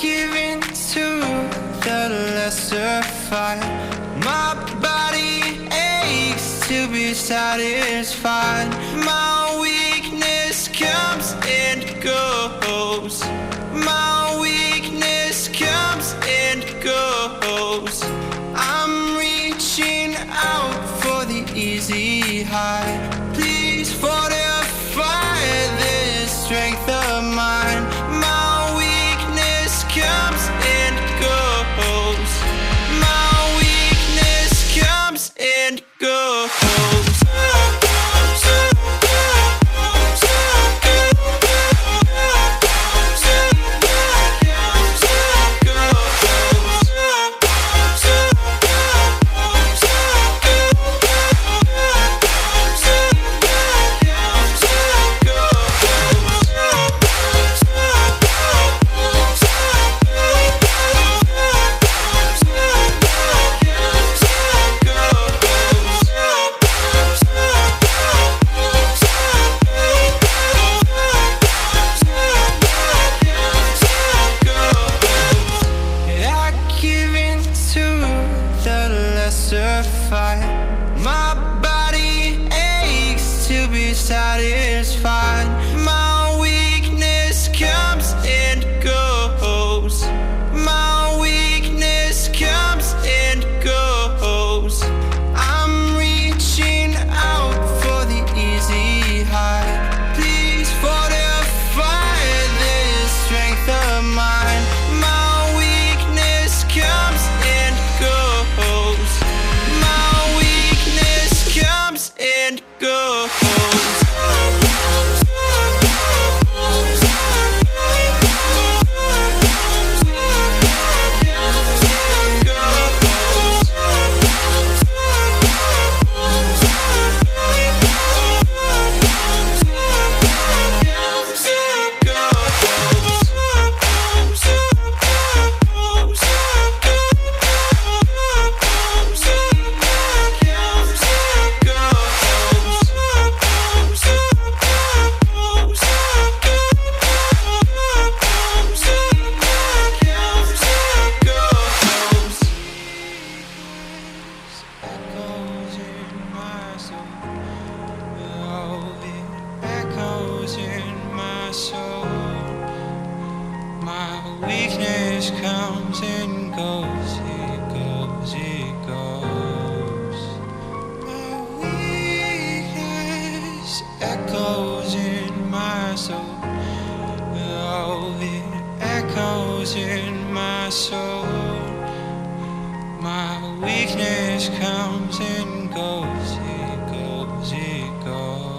give in to the lesser fight. My body aches to be satisfied. My weakness comes and goes. My weakness comes and goes. I'm reaching out for the easy high. Please fortify this strength of mine. My weakness comes and goes. My weakness comes and goes. My body aches to be satisfied. My weakness comes and goes. My weakness comes and goes. I'm reaching out for the easy high. Please fortify this strength of mine. My weakness comes and goes. Comes and goes. Weakness comes and goes, it goes, it goes. My weakness echoes in my soul. Oh, it echoes in my soul. My weakness comes and goes, it goes, it goes.